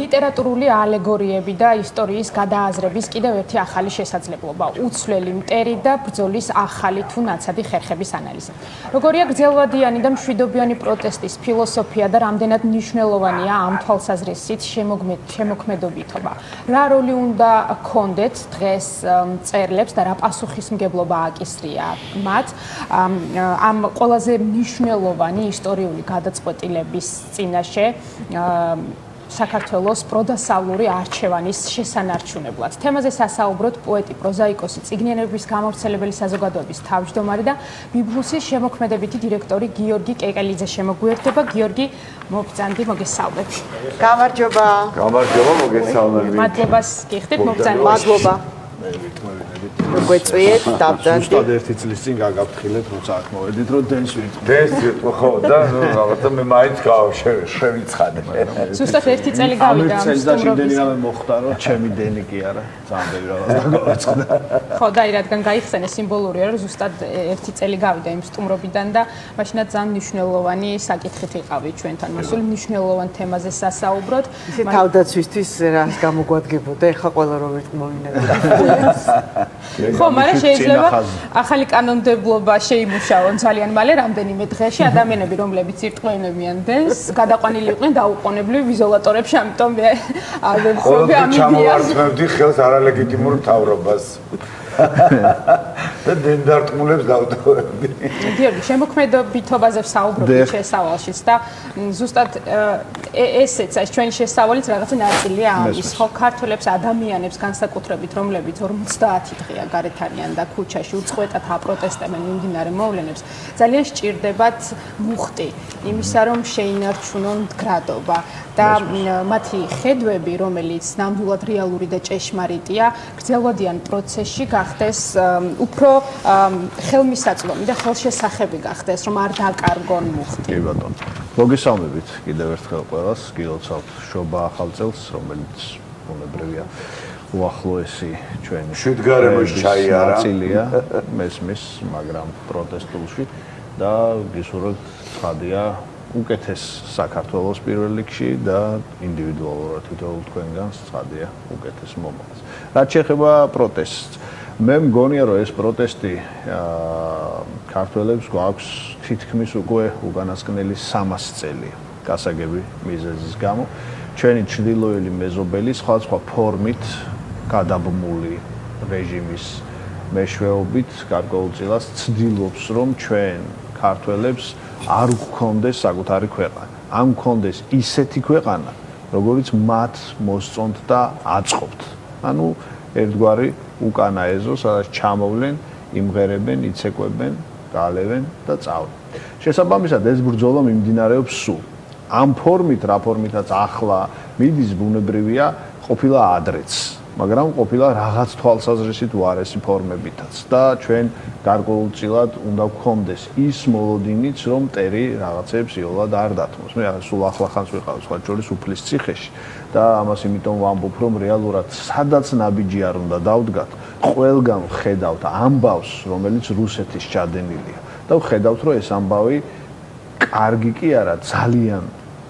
ლიტერატურული ალეგორიები და ისტორიის გადააზრების კიდევ ერთი ახალი შესაძლებლობა, უცვლელი მტერი და ბრძოლის ახალი თუ ნაცადი ხერხების ანალიზი. როგორია გრძელვადიანი და მშვიდობიანი პროტესტის ფილოსოფია და რამდენად მნიშვნელოვანია ამ თვალსაზრისით შემოქმედობითობა. რა როლი უნდა ჰქონდეთ დღეს მწერლებს და რა პასუხისმგებლობა აკისრია მათ ამ ყველაზე მნიშვნელოვანი ისტორიული გადაწყვეტილების წინაშე საქართველოს პროდასავლური არჩევანის შესანარჩუნებლად. თემაზე სასაუბროთ პოეტი, პროზაიკოსი, წიგნიანების გამავრცელებელი საზოგადოების თავმჯდომარე და ბიბლუსის შემოქმედებითი დირექტორი გიორგი კეკელიძე შემოგვიერთდება. გიორგი, მოგწანდი, მოგესალმები. გამარჯობა. გამარჯობა, მოგესალმებით. მადლობას გიხდით, მოგწანდი. მადლობა. გვეწვიეთ, დავდანდი. ზუსტად ერთი წლის წინ გაგაფრთხილეთ, როცა აქ მოვედით, რომ დენს ვიტყვი. დენს ვიტყვი, ხო, და რაღაცა მე მაინც შევიცხადე. ზუსტად ერთი წელი გავიდა ამ სტუმრობის. იმდენი რამე მოხდა, რომ ჩემი დენი კი არა, ძალიან ბევრი რაღაც გავაწყდა. ხო, და რადგან გაიხსენე სიმბოლურია, რომ ზუსტად ერთი წელი გავიდა იმ სტუმრობიდან და მაშინაც ძალიან მნიშვნელოვანი საკითხით იყავით ჩვენთან. მოსული მნიშვნელოვან თემაზე სასაუბროთ. ისე თავდაცვისთვის რას გამოგვადგებოდა, ეხლა ყველა რომ ერთ მოვინებდა. ხო, მაგრამ შეიძლება ახალი კანონმდებლობა შეიმუშაონ ძალიან მალე, რამდენიმე დღეში ადამიანები, რომლებიც ირტყმენებიან დენს, გადაყვანილი იყვნენ დაუყოვნებლივ იზოლატორებში, ამიტომ მე არ ვეცნობი ამ იდეას. ჩამოვარდნებდი ხელს არალეგიტიმურ მთავრობას. და დენდარტყმულებს დავტოვებდი. გიორგი, შემოქმედობითობაზე ვსაუბრობთ შესავალშიც და ზუსტად ესეც ეს ჩვენი შესავალიც რაღაცა ნაწილია ამის. ხო, ქართველებს, ადამიანებს განსაკუთრებით, რომლებიც 50 დღეა გარეთ არიან და ქუჩაში უწყვეტად აპროტესტებენ მიმდინარე მოვლენებს, ძალიან სჭირდებათ მუხტი იმისა, რომ შეინარჩუნონ მდგრადობა და მათი ხედვები, რომელიც ნამდვილად რეალური და ჭეშმარიტია, გრძელვადიან პროცესში გახდეს უფრო ხელმისაწვდომი და ხელშესახები გახდეს, რომ არ დაკარგონ მუხტი. კი ბატონო. მოგესალმებით კიდევ ერთხელ ყველას, გილოცავთ შობა ახალ წელს, რომელიც უნებრივია უახლოესი ჩვენი შვიდგარემოში ჩაი არა ნაწილია მესმის, მაგრამ პროტესტულში და გისურვებთ ცხადია უკეთეს საქართველოს პირველ რიგში და ინდივიდუალურად თითოეულ თქვენგანს ცხადია უკეთეს მომავალს. რაც შეეხება პროტესტს, მე მგონია რომ ეს პროტესტი ქართველებს გვაქვს თითქმის უკვე უკანასკნელი 300 წელი გასაგები მიზეზის გამო. ჩვენი ჩრდილოელი მეზობელი სხვადასხვა ფორმით გადაბმული რეჟიმის მეშვეობით გარკვეულწილად ცდილობს რომ ჩვენ ქართველებს არ გვქონდეს საკუთარი ქვეყანა. ამ გქონდეს ისეთი ქვეყანა, როგორიც მათ მოსწონთ და აწყობთ. ანუ ერთგვარი უკანა ეზო, სადაც ჩამოვლენ, იმღერებენ, იცეკვებენ, გალევენ და წავენ. შესაბამისად ეს ბრძოლა მიმდინარეობს სულ. ამ ფორმით, რა ფორმითაც ახლა მიდის ბუნებრივია, ყოფილა ადრეც, მაგრამ ყოფილა რაღაც თვალსაზრისით უარესი ფორმებითაც და ჩვენ გარკვეულწილად უნდა გქონდეს ის მოლოდინიც, რომ მტერი რაღაცებს იოლად არ დათმოს. მე სულ ახლახანს ვიყავ სხვა შორის უფლის ციხეში და ამას იმიტომ ვამბობ, რომ რეალურად სადაც ნაბიჯი არ უნდა დავდგათ, ყველგან ხედავთ ამბავს, რომელიც რუსეთის ჩადენილია და ხედავთ, რომ ეს ამბავი კარგი კი არა, ძალიან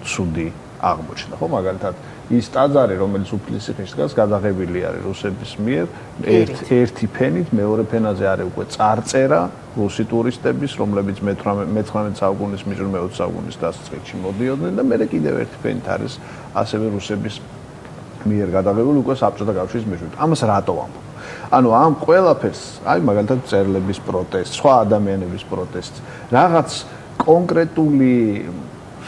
ცუდი აღმოჩნდა. ხო, მაგალითად ის ტაძარი, რომელიც უფლის ციხეში დგას, გადაღებილი არის რუსების მიერ, ერთი ფენით, მეორე ფენაზე არის უკვე წარწერა რუსი ტურისტების, რომლებიც მე-19 საუკუნის მიჯნ მე-20 საუკუნის დასაწყისში მოდიოდნენ და მე კიდევ ერთი ფენით არის ასევე რუსების მიერ გადაღებული უკვე საბჭოთა კავშირის მეშვეობით. ამას რატო ვამბობ? ანუ ამ ყველაფერს, აი მაგალითად მწერლების პროტესტ, სხვა ადამიანების პროტესტ, რაღაც კონკრეტული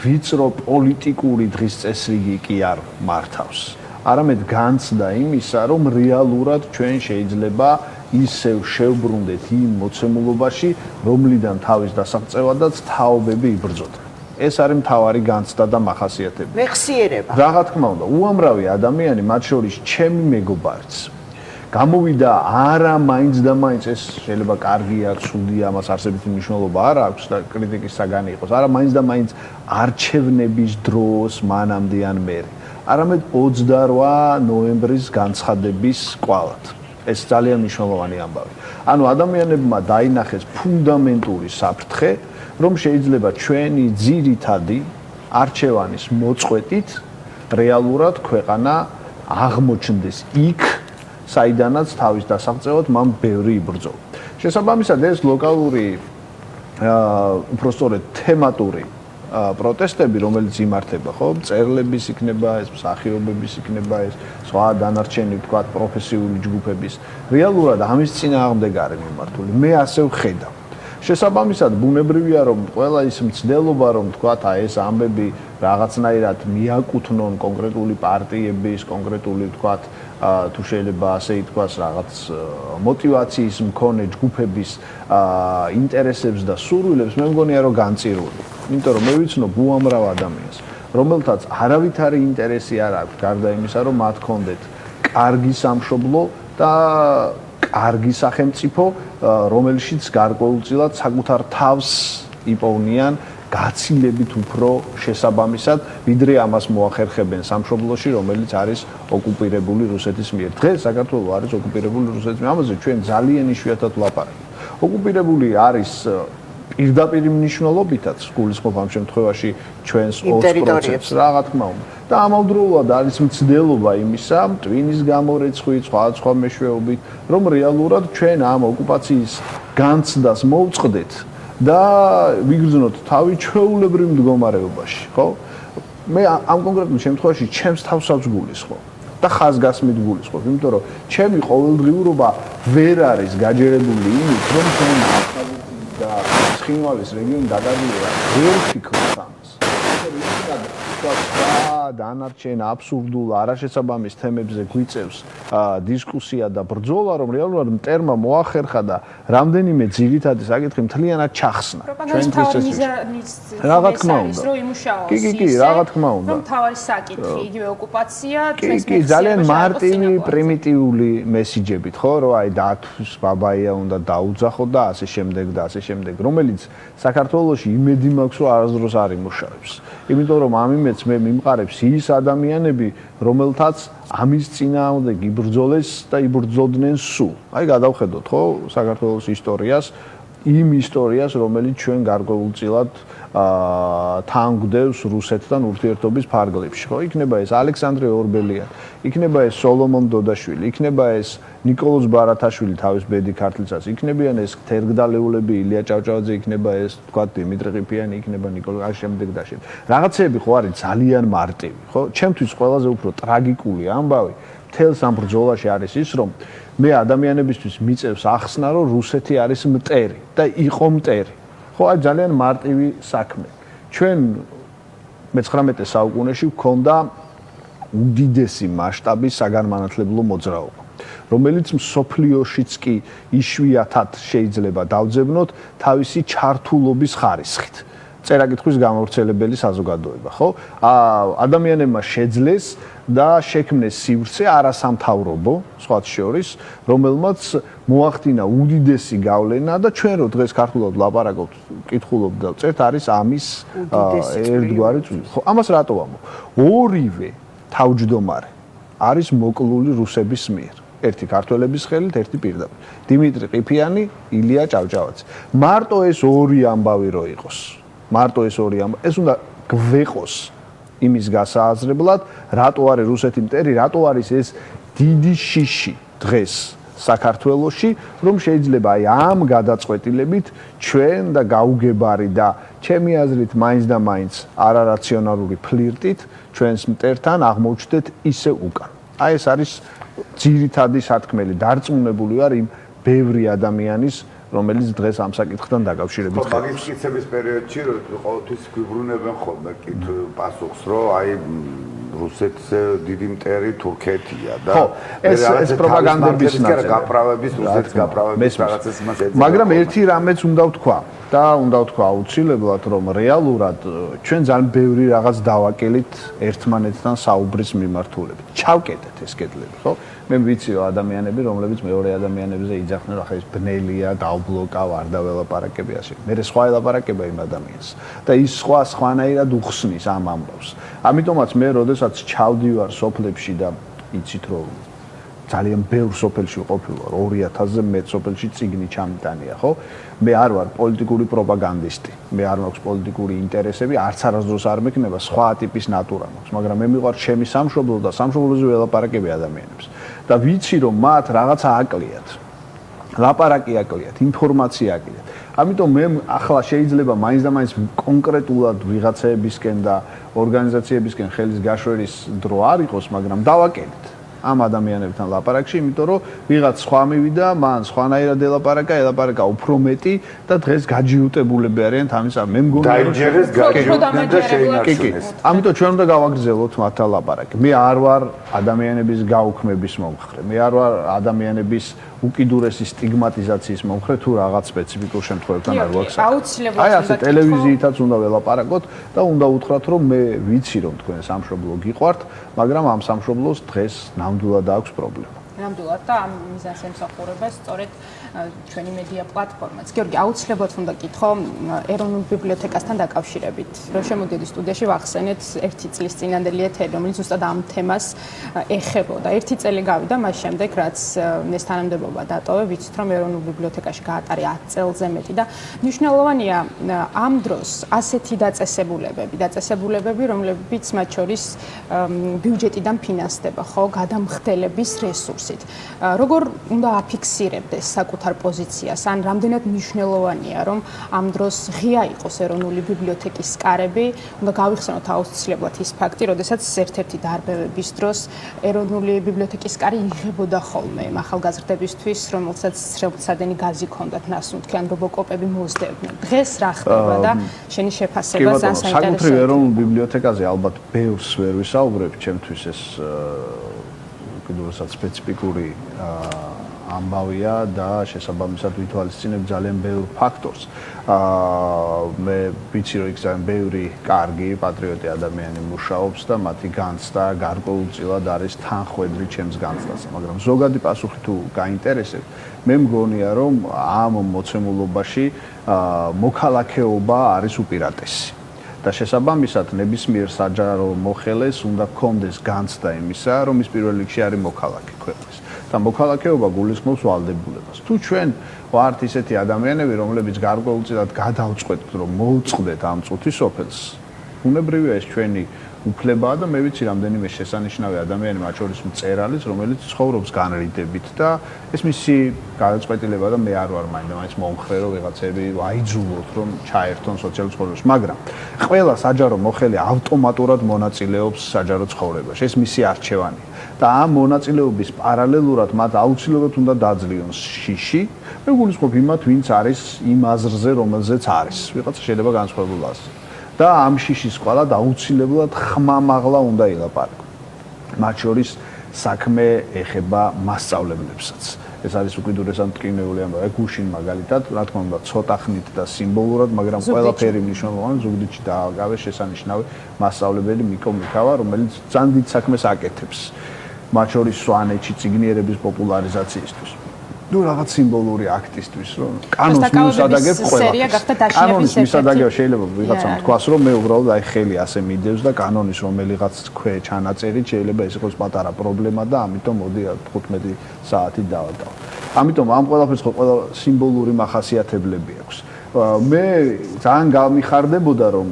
ვიწრო პოლიტიკური დღის წესრიგი კი არ მართავს. არამედ განცდა იმისა, რომ რეალურად ჩვენ შეიძლება ისევ შევბრუნდეთ იმ მოცემულობაში, რომლიდან თავის დასაღწევადაც თაობები იბრძოდა. ეს არის მთავარი განცდა და მახასიათებელი. მეხსიერება. რა თქმა უნდა, უამრავი ადამიანი, მათ შორის ჩემი მეგობარიც, გამოვიდა არა მაინც და მაინც ეს შეიძლება კარგია, ცუდია, ამას არსებითი მნიშვნელობა არ აქვს და კრიტიკის საგანი იყოს. არა მაინც და მაინც არჩევნების დროს მანამდე ან მერე. არამედ 28 ნოემბრის განცხადების კვალად. ეს ძალიან მნიშვნელოვანი ამბავი. ანუ ადამიანებმა დაინახეს ფუნდამენტური საფრთხე, რომ შეიძლება ჩვენი ძირითადი არჩევანის მოწყვეტით რეალურად ქვეყანა აღმოჩნდეს იქ, საიდანაც თავის დასაღწევად მან ბევრი იბრძოლა. შესაბამისად ეს ლოკალური უпростоრედ თემატური პროტესტები, რომელიც იმართება, ხო, მწერლების იქნება, ეს მსახიობების იქნება, ეს სხვა დანარჩენი, თქვა, პროფესიული ჯგუფების, რეალურად ამის წინააღმდეგ არის მიმართული. მე ასე ვხედავ. შესაბამისად, ბუნებრივია, რომ ყველა ის მცდელობა, რომ თქვა, ეს ამბები რაღაცნაირად მიაკუთვნონ კონკრეტული პარტიების, კონკრეტული, თქვა, თუ შეიძლება ასე ითქვას, რაღაც мотиваციის მქონე ჯგუფების ინტერესებს და სურვილებს, მე მგონია, რომ განწირული. იმიტომ რომ მე ვიცნობ უამრავ ადამიანს, რომელთაც არავითარი ინტერესი არ აქვს, გარდა იმისა, რომ მათ ჰქონდეთ კარგი სამშობლო და კარგი სახელმწიფო, რომელშიც გარკვეულწილად საკუთარ თავს იპოვნიან გაცილებით უფრო შესაბამისად, ვიდრე ამას მოახერხებენ სამშობლოში, რომელიც არის ოკუპირებული რუსეთის მიერ. დღეს საქართველო არის ოკუპირებული რუსეთის მიერ. ამაზე ჩვენ ძალიან იშვიათად ვლაპარაკობთ. ოკუპირებული არის პირდაპირ მნიშვნელობითაც გულისხმობ ამ შემთხვევაში ჩვენს 20%-ს, რა თქმა უნდა. და ამავდროულად არის მცდელობა იმისა, ტვინის გამორეცხვით, სხვა მეშვეობით, რომ რეალურად ჩვენ ამ ოკუპაციის განცდას მოვწყდეთ და ვიგრძნოთ თავი ჩვეულებრივ მდგომარეობაში, ხო? მე ამ კონკრეტულ შემთხვევაში ჩემს თავსაც გულისხმობ და ხაზგასმით გულისხმობ, იმიტომ რომ ჩემი ყოველდღიურობა ვერ არის გაჯერებული იმით, რომ ჩვენ და ცხინვალის რეგიონი დაგადია ვერ ვფიქრობ ამას. დანარჩენ აბსურდულ არაშესაბამის თემებზე გვიწევს დისკუსია და ბრძოლა, რომ რეალურად მტერმა მოახერხა და რამდენიმე ძირითადი საკითხი მთლიანად ჩახსნა. რა თქმა უნდა. რომ იმუშაოს კი, რა თქმა უნდა. რომ თავარი საკითხი, იგივე ოკუპაცია, კი, ძალიან მარტივი, პრიმიტიული მესიჯებით, ხო, რომ აი დათვის ბაბაია უნდა დაუძახო და ასე შემდეგ და ასე შემდეგ, რომელიც საქართველოში იმედი მაქვს, რომ არასდროს არ იმუშავებს. იმიტომ რომ ამ იმედს მე მიმყარებს ის ადამიანები, რომელთაც ამის წინააღმდეგ იბრძოლეს და იბრძოდნენ სულ. აი გადავხედოთ, ხო, საქართველოს ისტორიას, იმ ისტორიას, რომელიც ჩვენ გარკვეულწილად თან გვდევს რუსეთთან ურთიერთობის ფარგლებში, ხო? იქნება ეს ალექსანდრე ორბელიანი, იქნება ეს სოლომონ დოდაშვილი, იქნება ეს ნიკოლოზ ბარათაშვილი თავის ბედი ქართლიცას, იქნებიან ეს თერგდალეულები ილია ჭავჭავაძე, იქნება ეს თქვა დიმიტრი ყიფიანი, იქნება ნიკოლოზ ამ შემდეგ და შემდეგ. რაღაცეები ხო არის ძალიან მარტივი, ხო? ჩემთვის ყველაზე უფრო ტრაგიკული ამბავი მთელს ამ ბრძოლაში არის ის, რომ მე ადამიანებისთვის მიწევს ახსნა, რომ რუსეთი არის მტერი და იყო მტერი. ხო, აი ძალიან მარტივი საქმე. ჩვენ მე-19 საუკუნეში გვქონდა უდიდესი მასშტაბის საგანმანათლებლო მოძრაობა, რომელიც მსოფლიოშიც კი იშვიათად შეიძლება დავძებნოთ თავისი ჩართულობის ხარისხით. წერა-კითხვის გამავრცელებელი საზოგადოება, ხო? ადამიანებმა შეძლეს და შექმნეს სივრცე არასამთავრობო, სხვათა შორის, რომელმაც მოახდინა უდიდესი გავლენა და ჩვენ რო დღეს ქართულად ვლაპარაკობთ, კითხულობთ და წერთ, არის ამის ერთგვარი წვლილი. ხო, ამას რატო ვამბობ? ორივე თავმჯდომარე არის მოკლული რუსების მიერ. ერთი ქართველების ხელით, ერთი პირდაპირ. დიმიტრი ყიფიანი, ილია ჭავჭავაძე. მარტო ეს ორი ამბავი რო იყოს. მარტო ეს ორი ამბავი, ეს უნდა გვეყოს იმის გასააზრებლად, რატო არის რუსეთი მტერი, რატო არის ეს დიდი შიში დღეს საქართველოში, რომ შეიძლება აი ამ გადაწყვეტილებით ჩვენ და გაუგებარი და ჩემი აზრით მაინც და მაინც არარაციონალური ფლირტით ჩვენს მტერთან აღმოჩნდეთ ისე უკან. აი ეს არის ძირითადი სათქმელი, დარწმუნებული ვარ იმ ბევრი ადამიანის, რომელიც დღეს ამ საკითხთან დაკავშირებით ხედავს. მაგის კითხების პერიოდში ყოველთვის გვიბრუნებენ ხოლმე პასუხს, რომ აი რუსეთს დიდი მტერი თურქეთია და ეს პროპაგანდების ნაწილი. გაправების რუსეთის გაправების რაღაცას მას ეძებნა. მაგრამ ერთი რამეც უნდა ვთქვა და უნდა ვთქვა აუცილებლად, რომ რეალურად ჩვენ ძალიან ბევრი რაღაც დავაკელით ერთმანეთთან საუბრის მიმართულებით. ჩავკეტეთ ეს კედლები, ხო? მე ვიცი რომ ადამიანები, რომლებიც მეორე ადამიანებზე იძახდნენ, ახლა ეს ბნელია, დავბლოკავ, არ დაველაპარაკები ასე. მე სხვა ელაპარაკება იმ ადამიანს და ის სხვანაირად უხსნის ამ ამბავს. ამიტომაც მე, როდესაც ჩავდივარ სოფლებში და იცით რომ ძალიან ბევრ სოფელში ყოფილვარ 2000-ზე მეტ სოფელში წიგნი ჩამიტანია ხო მე არ ვარ პოლიტიკური პროპაგანდისტი მე არ მაქვს პოლიტიკური ინტერესები არც არასდროს არ მექნება სხვა ტიპის ნატურა მაქვს მაგრამ მე მიყვარს ჩემი სამშობლო და სამშობლოზე ველაპარაკები ადამიანებს და ვიცი რომ მათ რაღაცა აკლიათ ლაპარაკი აკლიათ ინფორმაცია აკლიათ ამიტომ მე ახლა შეიძლება მაინც და მაინც კონკრეტულად ვიღაცეებისკენ და ორგანიზაციებისკენ ხელის გაშვერის დრო არ იყოს მაგრამ დავაკეთეთ ამ ადამიანებთან ლაპარაკში, იმიტომ რომ ვიღაც სხვა მივიდა, მან სხვანაირად ელაპარაკა უფრო მეტი და დღეს გაჯიუტებულები არიან ამის მე მგონი დაიჯერეს გაჯიუტდნენ და შეინარჩუნეს. ამიტომ ჩვენ უნდა გავაგრძელოთ მათთან ლაპარაკი. მე არ ვარ ადამიანების გაუქმების მომხრე. მე არ ვარ ადამიანების უკიდურესი სტიგმატიზაციის მომხრე თუ რაღაც სპეციფიკურ შემთხვევებთან არ გვაქვს. აუცილებლად აი ასე ტელევიზიითაც უნდა ველაპარაკოთ და უნდა უთხრათ რომ მე ვიცი რომ თქვენ სამშობლო გიყვართ, მაგრამ ამ სამშობლოს დღეს ნამდვილად აქვს პრობლემა. ნამდვილად და ამ მიზანს ემსახურება სწორედ ჩვენი მედია პლატფორმაც. გიორგი, აუცილებლად უნდა გითხო ეროვნულ ბიბლიოთეკასთან დაკავშირებით. რომ შემოდიოდი სტუდიაში ვახსენეთ ერთი წლის წინანდელი ეთერი, რომელიც ზუსტად ამ თემას ეხებოდა. ერთი წელი გავიდა მას შემდეგ, რაც ეს თანამდებობა დატოვე, ვიცით რომ ეროვნულ ბიბლიოთეკაში გაატარე 10 წელზე მეტი და მნიშვნელოვანია ამ დროს ასეთი დაწესებულებები, რომლებიც მათ შორის ბიუჯეტიდან ფინანსდება, ხო, გადამხდელების რესურსით. როგორ უნდა აფიქსირებდეს საკუთარ პოზიციას, ან რამდენად მნიშვნელოვანია, რომ ამ დროს ღია იყოს ეროვნული ბიბლიოთეკის კარები, უნდა გავიხსენოთ აუცილებლად ის ფაქტი, როდესაც ერთ-ერთი დარბევების დროს ეროვნული ბიბლიოთეკის კარი იღებოდა ხოლმე ახალგაზრდებისთვის, რომელსაც სრებულსადენი გაზი ჰქონდათ ნასუნთქი, ან რობოკოპები მოსდევდნენ. დღეს რა ხდება და შენი შეფასება ძალიან საინტერესოა. საკუთრივ ეროვნულ ბიბლიოთეკაზე ალბათ ბევრს ვერ ვისაუბრებ, ჩემთვის ეს კიდევაც სპეციფიკური ამბავია და შესაბამისად ვითვალისწინებ ძალიან ბევრ ფაქტორს. მე ვიცი რომ იქ ძალიან ბევრი კარგი პატრიოტი ადამიანი მუშაობს და მათი განცდა გარკვეულწილად არის თანხვედრი ჩემს განცდაზე, მაგრამ ზოგადი პასუხი თუ გაინტერესებთ, მე მგონია რომ ამ მოცემულობაში მოქალაქეობა არის უპირატესი. და შესაბამისად ნებისმიერ საჯარო მოხელეს უნდა ჰქონდეს განცდა იმისა, რომ ის პირველ რიგში არის მოქალაქე ქვეყნის. და მოქალაქეობა გულისხმობს ვალდებულებას. თუ ჩვენ ვართ ისეთი ადამიანები, რომლებიც გარკვეულწილად გადავწყვეტთ, რომ მოვწყდეთ ამ წუთის სოფელს, უნებრივია ეს ჩვენი უფლებაა და მე ვიცი რამდენიმე შესანიშნავი ადამიანი, მათ შორის მწერალიც, რომელიც ცხოვრობს განრიდებით და ეს მისი გადაწყვეტილება და მე არ ვარ მაინც მომხრე რომ ვიღაცები აიძულოთ რომ ჩაერთონ სოციალურ ცხოვრებაში, მაგრამ ყველა საჯარო მოხელი ავტომატურად მონაწილეობს საჯარო ცხოვრებაში. ეს მისი არჩევანია. და ამ მონაწილეობის პარალელურად მათ აუცილებლად უნდა დაძლიონ შიში. მე გულისხმობ იმათ, ვინც არის იმ აზრზე, რომელზეც არის. ვიღაცა შეიძლება განსხვავებულ აზრზე. და ამ შიშის ყვალად აუცილებლად ხმამაღლა უნდა ილაპარაკო. მათ შორის საქმე ეხება მასწავლებლებსაც. ეს არის უკიდურესად მტკივნეული ამბავი. გუშინ მაგალითად, რა თქმა უნდა, ცოტა ხნით და სიმბოლურად, მაგრამ ყველაფერი მნიშვნელოვანი ზუგდიდში დააგავეს შესანიშნავი მასწავლებელი მიკო მიქავა, რომელიც ძალიან დიდ საქმეს აკეთებს. მათ შორის სვანეთში წიგნიერების პოპულარიზაციისთვის. ნუ რაღაც სიმბოლური აქტისთვის, რომ კანონს მისადაგებ ყველაფერს. კანონის მისადაგება შეიძლება ვიღაცამ თქვას, რომ მე უბრალოდ აი ხელი ასე მიდევს და კანონის რომელიღაც ქვე ჩანაწერით შეიძლება ეს იყოს პატარა პრობლემა და ამიტომ მოდი 15 საათი დავატოვო. ამიტომ ამ ყველაფერს ყველა სიმბოლური მახასიათებლები აქვს. მე ძალიან გამიხარდებოდა რომ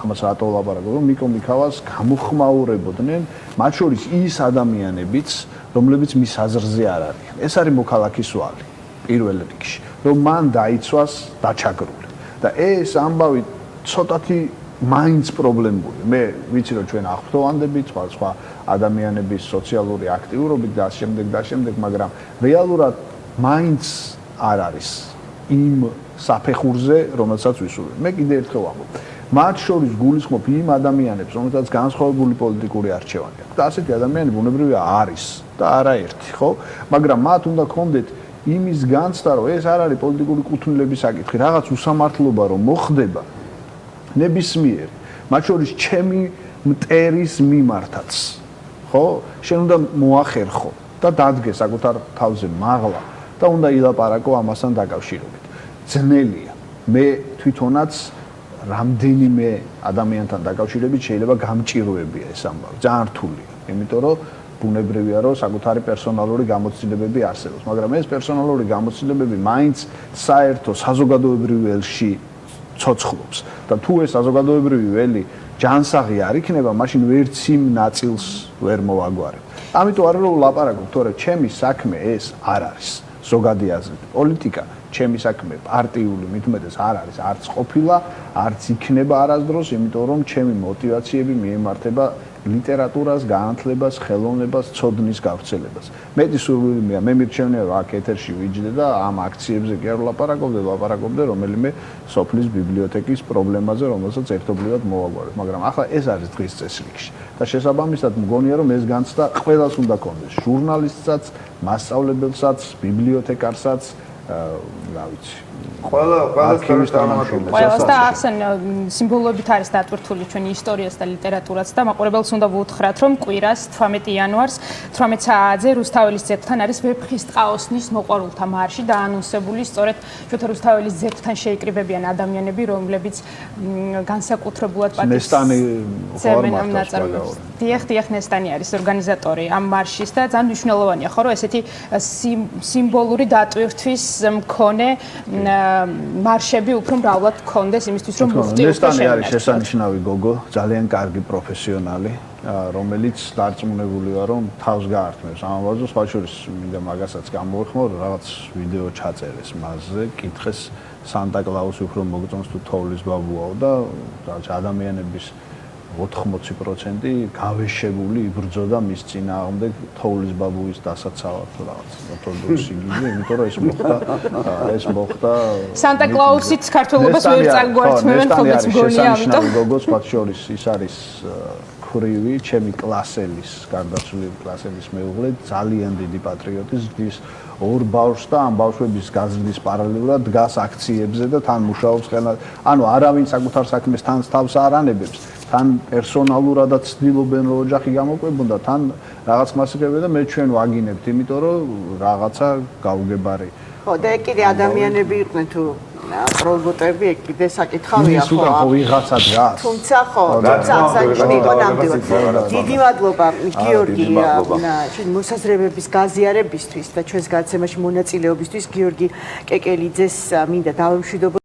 ამას რატო ვლაპარაკობ, რომ მიკო მიქავას გამოხმაურებოდნენ, მათ შორის ის ადამიანებიც, რომლებიც მის აზრზე არ არიან. ეს არის მოქალაქის ვალი პირველ რიგში, რომ მან დაიცვას დაჩაგრული. და ეს ამბავი ცოტათი მაინც პრობლემური. მე ვიცი რომ ჩვენ აღფრთოვანდებით სხვა ადამიანების სოციალური აქტიურობით და შემდეგ, მაგრამ რეალურად მაინც არ არის იმ საფეხურზე, რომელსაც ვისურვებ. მე კიდე ერთხელ ვამბობ. მათ შორის გულისხმობ იმ ადამიანებს, რომელთაც განსხვავებული პოლიტიკური არჩევანი აქვს. და ასეთი ადამიანები უნებრივია არის და არაერთი, ხო? მაგრამ მათ უნდა გქონდეთ იმის განცდა, რომ ეს არ არის პოლიტიკური კუთვნილების საკითხი, რაღაც უსამართლობა რომ მოხდება ნებისმიერ, მათ შორის ჩემი მტერის მიმართაც, ხო? შენ უნდა მოახერხო და დადგე საკუთარ თავზე მაღლა და უნდა ილაპარაკო ამასთან დაკავშირებით. ძნელია. მე თვითონაც რამდენიმე ადამიანთან დაკავშირებით შეიძლება გამჭიროებია ეს ამბავი. ძალიან რთულია. იმიტომ რომ ბუნებრივია, რომ საკუთარი პერსონალური გამოცდილებები არსებობს, მაგრამ ეს პერსონალური გამოცდილებები მაინც საერთო საზოგადოებრივ ველში ცოცხლობს და თუ ეს საზოგადოებრივი ველი ჯანსაღი არ იქნება, მაშინ ვერც იმ ნაწილს ვერ მოვაგვარებ. ამიტომ არ ვლაპარაკობ, თორე ჩემი საქმე ეს არ არის. ზოგადი აზრით, პოლიტიკა ჩემი საქმე პარტიული მithumetes არ არის, არც ყოფილა, არც იქნება არასდროს, იმიტომ რომ ჩემი мотиваციები მიემართება ლიტერატურას, განათლებას, ხელოვნებას, ცოდნის გავრცელებას. მეტი სურვილია, მე მირჩევნია რომ აქ ეთერში ვიჯდე და ამ აქციებზე კი არ ვლაპარაკობდე რომელიმე სოფლის ბიბლიოთეკის პრობლემაზე, რომელსაც ერთობლივად მოვაგვარებ, მაგრამ ახლა ეს არის დღის წესრიგში. და შესაბამისად მგონია რომ ეს განცდა ყველას უნდა ქონდეს, ჟურნალისტსაც, მასწავლებელსაც, ბიბლიოთეკარსაც, რა ვიცი. ყველას ყველას და ახსენ სიმბოლოებით არის დატვირთული ჩვენი ისტორიაც და ლიტერატურაც და მაყურებელს უნდა ვუთხრათ რომ კვირას 18 იანვარს 18 საათზე რუსთაველის ძეგლთან არის ვეფხის ტყაოსნის მოყვარულთა მარში და ანონსებული სწორედ ჩვენთა რუსთაველის ძეგლთან შეიკრიბებიან ადამიანები რომლებიც განსაკუთრებულად პატივს დიახ ნესტანი არის ორგანიზატორი ამ მარშის და ძალიან მნიშვნელოვანია ხო რომ ესეთი სიმბოლური დატვირთვის მქონე მარშები უფრო მრავლად გქონდეს იმისთვის რომ მუხტი უფრო ნესტანი არის შესანიშნავი გოგო, ძალიან კარგი პროფესიონალი, რომელიც დარწმუნებულია რომ თავს გაართმევს ამ ამბავზე, სხვა შორის მინდა მაგასაც გამოვიხმო, რაღაც ვიდეო ჩაწერეს მასზე, კითხეს სანტა კლაუსი უფრო მოგწონს თუ თოვლის ბაბუაო და ადამიანების 80% გავეშებული იბრძოდა მის წინააღმდეგ თოვლის ბაბუის დასაცავად თუ რაღაც ორთოდოქსი გიგე, იმიტომ რომ ეს მოხდა სანტა კლაუსიც ქართულობას ვერ წაგვართმევენ ხოლმეც მგონია, ამიტომ გოგო სხვა შორის ის არის ხრივი, ჩემი კლასელის, გარდაცვლილი კლასელის მეუღლე, ძალიან დიდი პატრიოტი, ზრდის ორ ბავშვს და ამ ბავშვების გაზრდის პარალელურად დგას აქციებზე და თან მუშაობს ხელნად. ანუ არავინ საკუთარ საქმეს თან თავს არ ანებებს. თან პერსონალურადაც ცდილობენ რომ ოჯახი გამოყვებონ და თან რაღაც მასიკებია და მე ჩვენ ვაგინებთ, იმიტომ რომ რაღაცა გაუგებარი. ხო, და კიდე ადამიანები იყვნენ თუ პრობოტები, კიდე საკითხავია ხო. ხო, ვიღაცა დგას. თუმცა ხო, აღსანიშნავი იყო ნამდვილად. დიდი მადლობა გიორგი მოსაზრებების გაზიარებისთვის და ჩვენს გადაცემაში მონაწილეობისთვის გიორგი კეკელიძეს მინდა დავემშვიდობო